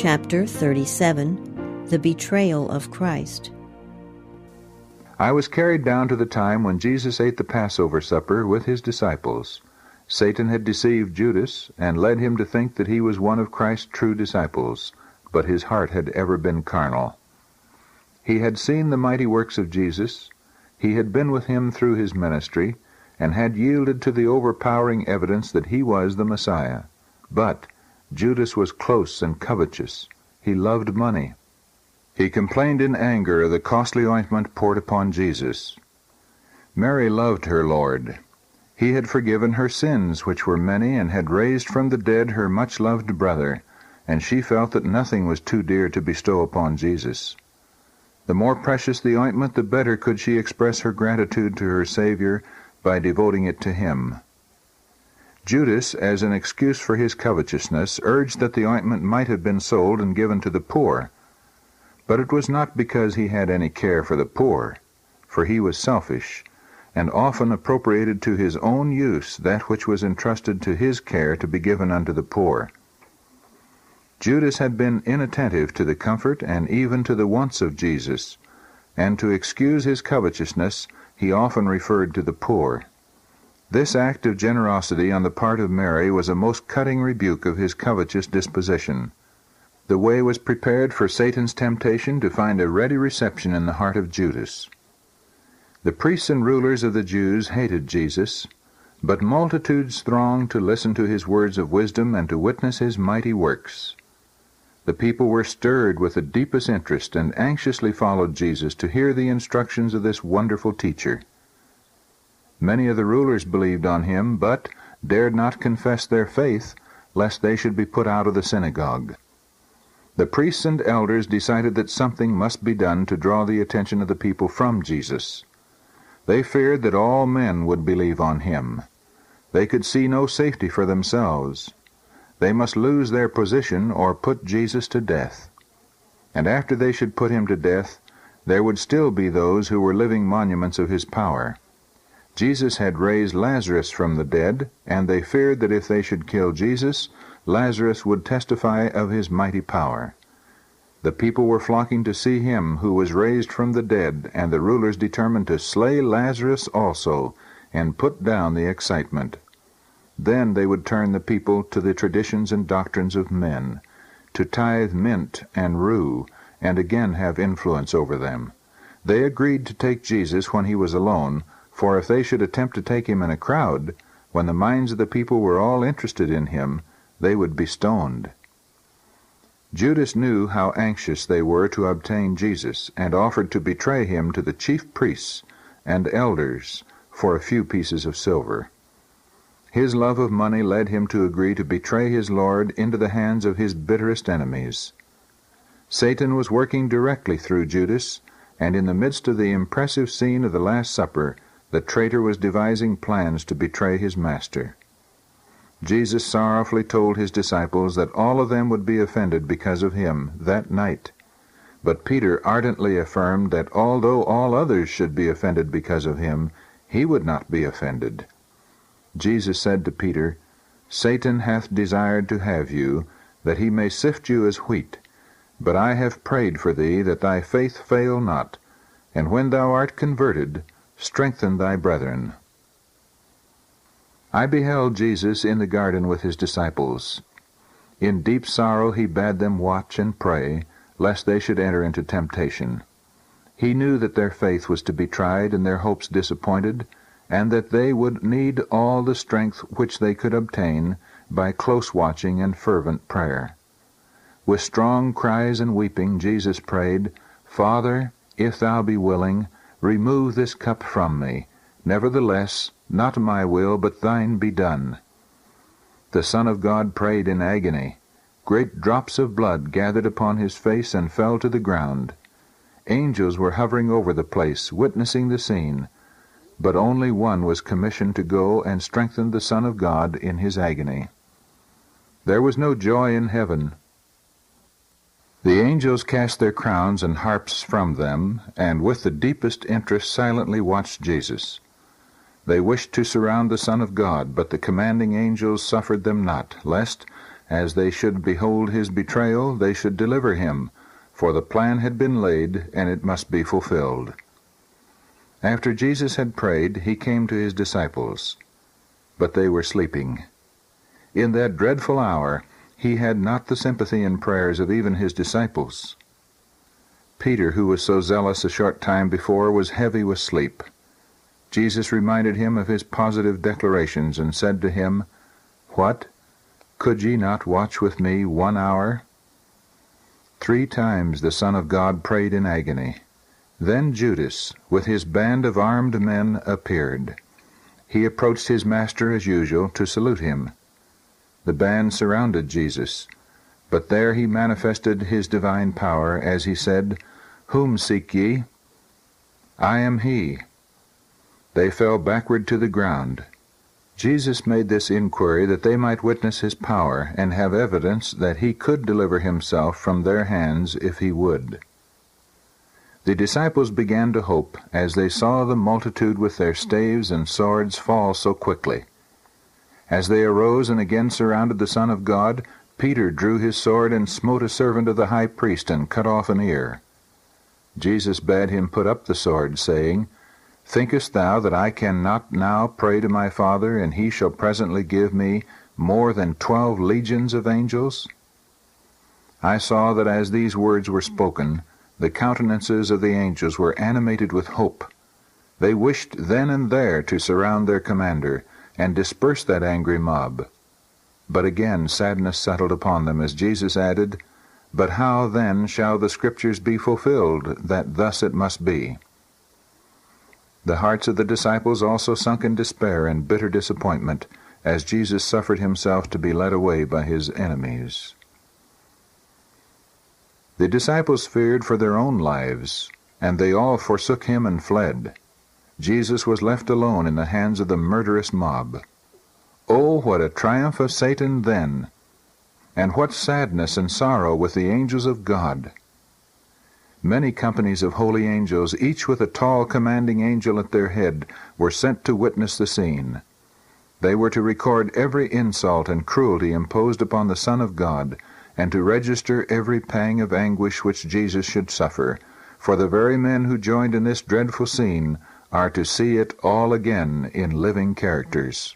Chapter 37. The Betrayal of Christ. I was carried down to the time when Jesus ate the Passover supper with his disciples. Satan had deceived Judas and led him to think that he was one of Christ's true disciples, but his heart had ever been carnal. He had seen the mighty works of Jesus, he had been with him through his ministry, and had yielded to the overpowering evidence that he was the Messiah. But Judas was close and covetous. He loved money. He complained in anger of the costly ointment poured upon Jesus. Mary loved her Lord. He had forgiven her sins, which were many, and had raised from the dead her much-loved brother, and she felt that nothing was too dear to bestow upon Jesus. The more precious the ointment, the better could she express her gratitude to her Savior by devoting it to him. Judas, as an excuse for his covetousness, urged that the ointment might have been sold and given to the poor. But it was not because he had any care for the poor, for he was selfish, and often appropriated to his own use that which was entrusted to his care to be given unto the poor. Judas had been inattentive to the comfort and even to the wants of Jesus, and to excuse his covetousness he often referred to the poor. This act of generosity on the part of Mary was a most cutting rebuke of his covetous disposition. The way was prepared for Satan's temptation to find a ready reception in the heart of Judas. The priests and rulers of the Jews hated Jesus, but multitudes thronged to listen to his words of wisdom and to witness his mighty works. The people were stirred with the deepest interest and anxiously followed Jesus to hear the instructions of this wonderful teacher. Many of the rulers believed on him, but dared not confess their faith, lest they should be put out of the synagogue. The priests and elders decided that something must be done to draw the attention of the people from Jesus. They feared that all men would believe on him. They could see no safety for themselves. They must lose their position or put Jesus to death. And after they should put him to death, there would still be those who were living monuments of his power. Jesus had raised Lazarus from the dead, and they feared that if they should kill Jesus, Lazarus would testify of his mighty power. The people were flocking to see him who was raised from the dead, and the rulers determined to slay Lazarus also, and put down the excitement. Then they would turn the people to the traditions and doctrines of men, to tithe mint and rue, and again have influence over them. They agreed to take Jesus when he was alone, for if they should attempt to take him in a crowd, when the minds of the people were all interested in him, they would be stoned. Judas knew how anxious they were to obtain Jesus, and offered to betray him to the chief priests and elders for a few pieces of silver. His love of money led him to agree to betray his Lord into the hands of his bitterest enemies. Satan was working directly through Judas, and in the midst of the impressive scene of the Last Supper, the traitor was devising plans to betray his master. Jesus sorrowfully told his disciples that all of them would be offended because of him that night. But Peter ardently affirmed that although all others should be offended because of him, he would not be offended. Jesus said to Peter, "Satan hath desired to have you, that he may sift you as wheat. But I have prayed for thee, that thy faith fail not, and when thou art converted, strengthen thy brethren." I beheld Jesus in the garden with his disciples. In deep sorrow he bade them watch and pray, lest they should enter into temptation. He knew that their faith was to be tried and their hopes disappointed, and that they would need all the strength which they could obtain by close watching and fervent prayer. With strong cries and weeping, Jesus prayed, "Father, if thou be willing, remove this cup from me. Nevertheless, not my will, but thine be done." The Son of God prayed in agony. Great drops of blood gathered upon his face and fell to the ground. Angels were hovering over the place, witnessing the scene, but only one was commissioned to go and strengthen the Son of God in his agony. There was no joy in heaven. The angels cast their crowns and harps from them, and with the deepest interest silently watched Jesus. They wished to surround the Son of God, but the commanding angels suffered them not, lest, as they should behold his betrayal, they should deliver him, for the plan had been laid, and it must be fulfilled. After Jesus had prayed, he came to his disciples, but they were sleeping. In that dreadful hour, he had not the sympathy and prayers of even his disciples. Peter, who was so zealous a short time before, was heavy with sleep. Jesus reminded him of his positive declarations and said to him, "What? Could ye not watch with me 1 hour?" 3 times the Son of God prayed in agony. Then Judas, with his band of armed men, appeared. He approached his master as usual to salute him. The band surrounded Jesus, but there he manifested his divine power as he said, "Whom seek ye?" "I am he." They fell backward to the ground. Jesus made this inquiry that they might witness his power and have evidence that he could deliver himself from their hands if he would. The disciples began to hope as they saw the multitude with their staves and swords fall so quickly. As they arose and again surrounded the Son of God, Peter drew his sword and smote a servant of the high priest and cut off an ear. Jesus bade him put up the sword, saying, "Thinkest thou that I cannot now pray to my Father, and he shall presently give me more than 12 legions of angels?" I saw that as these words were spoken, the countenances of the angels were animated with hope. They wished then and there to surround their commander and disperse that angry mob. But again sadness settled upon them as Jesus added, "But how then shall the Scriptures be fulfilled, that thus it must be?" The hearts of the disciples also sunk in despair and bitter disappointment as Jesus suffered himself to be led away by his enemies. The disciples feared for their own lives, and they all forsook him and fled. Jesus was left alone in the hands of the murderous mob. Oh, what a triumph of Satan then! And what sadness and sorrow with the angels of God! Many companies of holy angels, each with a tall commanding angel at their head, were sent to witness the scene. They were to record every insult and cruelty imposed upon the Son of God, and to register every pang of anguish which Jesus should suffer, for the very men who joined in this dreadful scene are to see it all again in living characters.